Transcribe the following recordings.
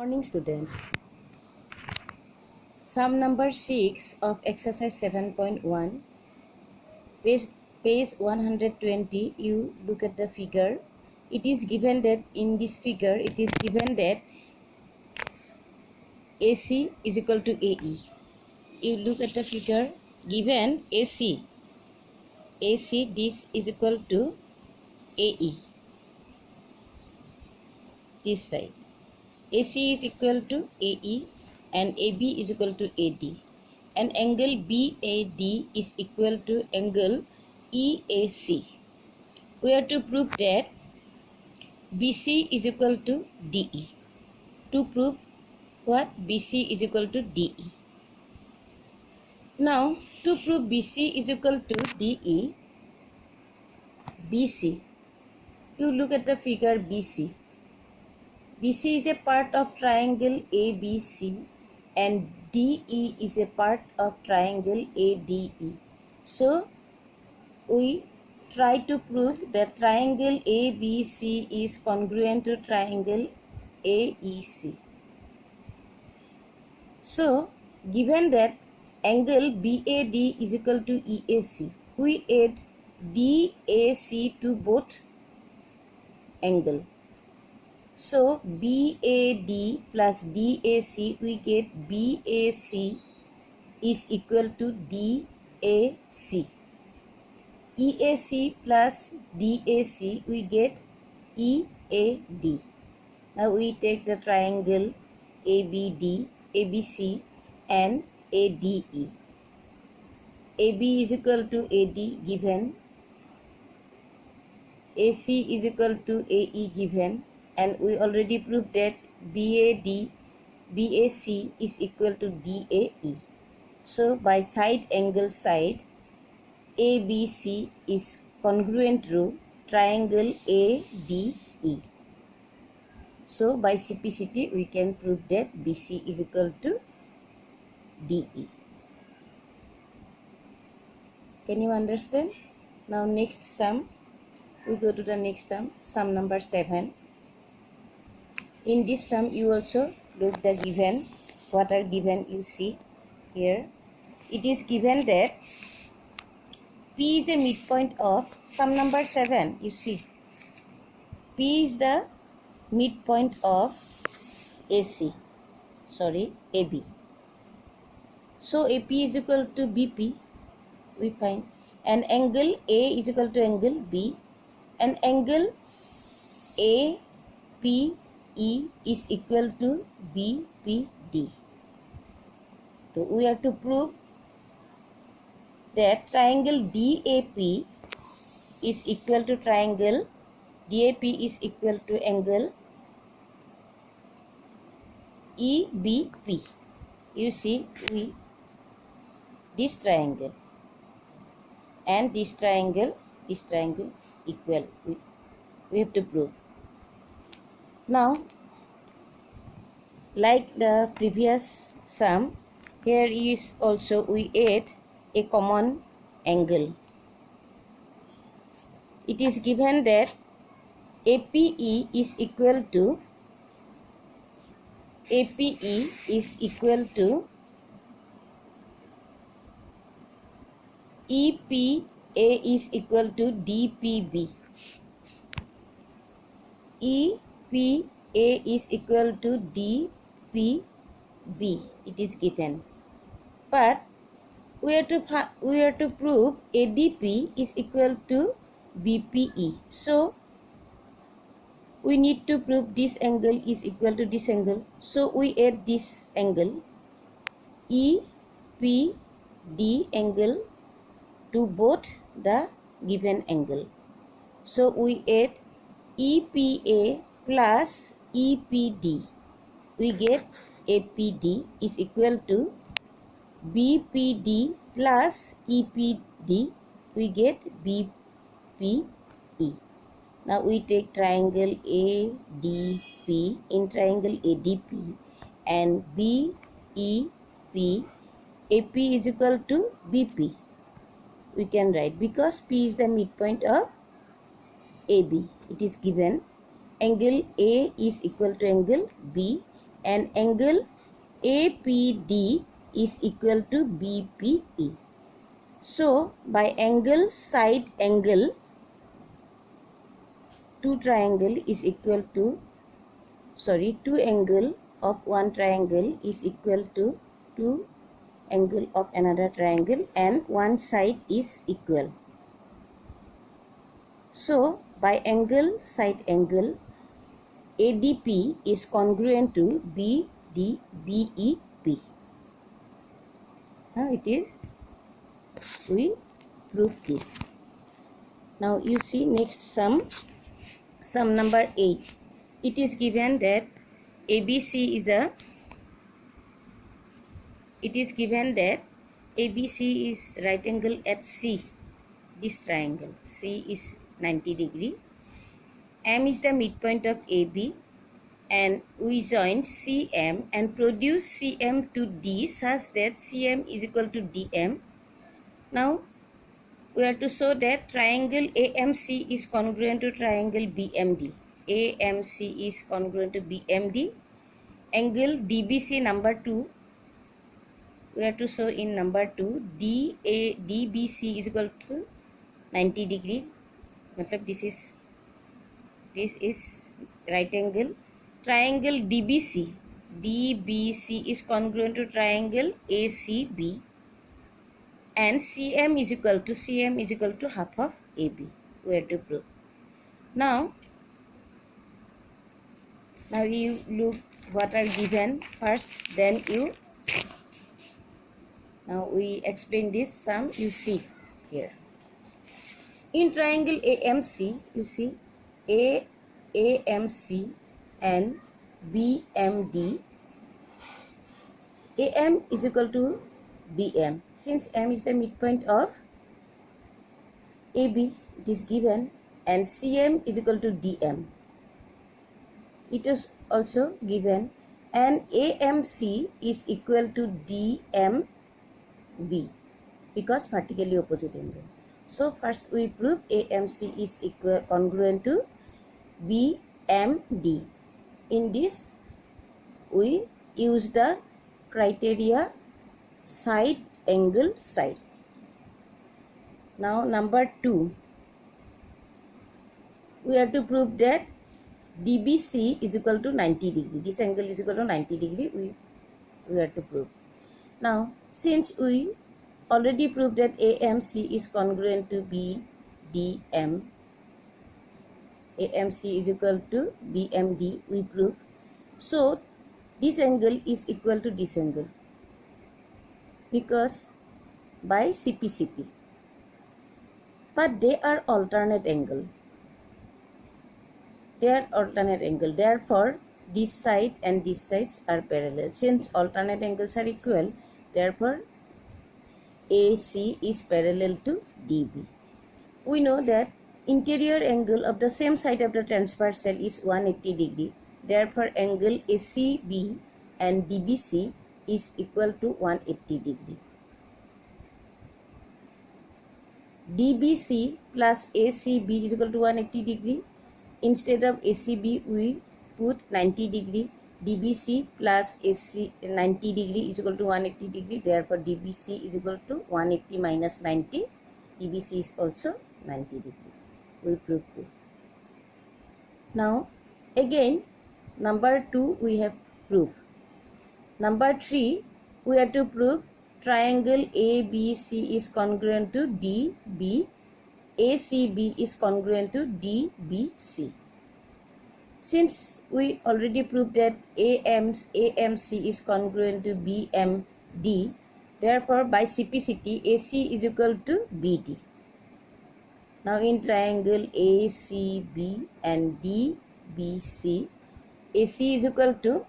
Morning students. Sum number 6 of exercise 7.1, page 120. You look at the figure. It is given that in this figure it is given that AC is equal to AE. You look at the figure given AC this is equal to AE, this side. AC is equal to AE and AB is equal to AD, and angle BAD is equal to angle EAC. We have to prove that BC is equal to DE. To prove what? BC is equal to DE. Now, to prove BC is equal to DE, BC, you look at the figure BC. BC is a part of triangle ABC and DE is a part of triangle ADE. So, we try to prove that triangle ABC is congruent to triangle AEC. So, given that angle BAD is equal to EAC, we add DAC to both angle. So, BAD plus DAC, we get BAC is equal to DAC. EAC plus DAC, we get EAD. Now, we take the triangle ABC and ADE. AB is equal to AD given. AC is equal to AE given. And we already proved that BAC is equal to DAE. So, by side angle side, ABC is congruent to triangle ADE. So, by simplicity, we can prove that BC is equal to DE. Can you understand? Now, next sum, we go to the next sum, sum number 7. In this sum, you also look the given, what are given you see here. It is given that P is a midpoint of sum number 7, you see. P is the midpoint of AB. So, AP is equal to BP, we find. And angle A is equal to angle B. And angle APE is equal to BPD. So, we have to prove that triangle DAP is equal to triangle DAP is equal to angle EBP. You see, this triangle and this triangle equal. We have to prove. Now, like the previous sum, here is also we add a common angle. It is given that APE is equal to EPA is equal to DPB. EPA is equal to DPB. It is given. But we have to prove ADP is equal to BPE. So, we need to prove this angle is equal to this angle. So, we add this angle EPD angle to both the given angle. So, we add EPA plus EPD. We get APD is equal to BPD plus EPD. We get BPE. Now, we take triangle ADP. In triangle ADP and BEP, AP is equal to BP. We can write because P is the midpoint of AB. It is given angle A is equal to angle B and angle APD is equal to BPE. So by angle side angle, two angle of one triangle is equal to two angle of another triangle, and one side is equal. So by angle side angle, ADP is congruent to BEP. Now it is, we prove this. Now you see next sum number 8. It is given that ABC is right angle at C. This triangle C is 90 degree. M is the midpoint of AB, and we join CM and produce CM to D such that CM is equal to DM. Now we have to show that triangle AMC is congruent to triangle BMD. AMC is congruent to BMD. Angle DBC number 2, we have to show in number 2, DBC is equal to 90 degree. This is right angle. Triangle DBC is congruent to triangle ACB, and CM is equal to half of AB. We have to prove. Now you look what are given first, then you. Now we explain this sum. You see here. In triangle AMC, you see AMC and BMD. AM is equal to BM. Since M is the midpoint of AB, it is given, and CM is equal to DM. It is also given, and AMC is equal to DMB because vertically opposite angle. So first we prove AMC is congruent to BMD. In this we use the criteria side angle side. Now number 2, we have to prove that DBC is equal to 90 degree. This angle is equal to 90 degree. We have to prove. Now since we already proved that AMC is congruent to BDM, AMC is equal to BMD, we prove. So this angle is equal to this angle because by CPCT, but they are alternate angle. Therefore this side and these sides are parallel. Since alternate angles are equal, therefore AC is parallel to DB. We know that interior angle of the same side of the transversal is 180 degree. Therefore angle ACB and DBC is equal to 180 degree. DBC plus ACB is equal to 180 degree. Instead of ACB, we put 90 degree. DBC plus AC 90 degree is equal to 180 degree. Therefore, DBC is equal to 180 minus 90. DBC is also 90 degree. We prove this. Now, again, number 2 we have proved. Number 3, we have to prove triangle ABC is congruent to DB. ACB is congruent to DBC. Since we already proved that AMC is congruent to BMD, therefore by CPCT AC is equal to BD. Now in triangle ACB and DBC, AC is equal to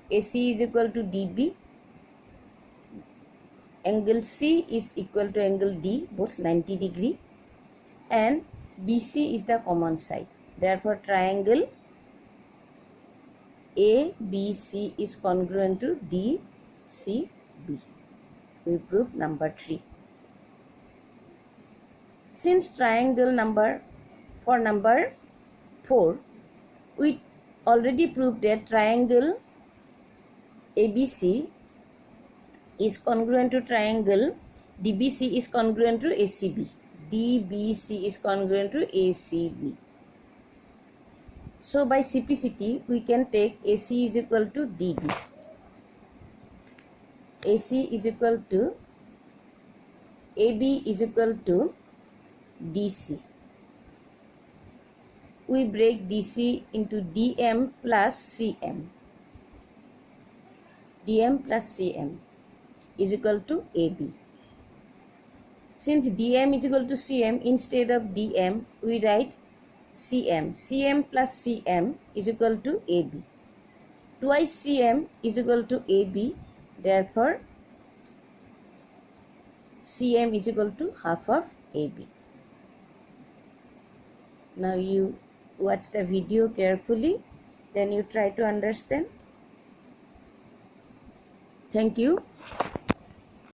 DB. Angle C is equal to angle D, both 90 degree, and BC is the common side. Therefore triangle ABC is congruent to DCB. We prove number 3. Since triangle number 4, we already proved that triangle ABC is congruent to triangle DBC is congruent to ACB. DBC is congruent to ACB. So by CPCT we can take AC is equal to DB. AC is equal to AB is equal to DC. We break DC into DM plus CM. DM plus CM is equal to AB. Since DM is equal to CM, instead of DM we write CM. CM plus CM is equal to AB. Twice CM is equal to AB. Therefore, CM is equal to half of AB. Now you watch the video carefully, then you try to understand. Thank you.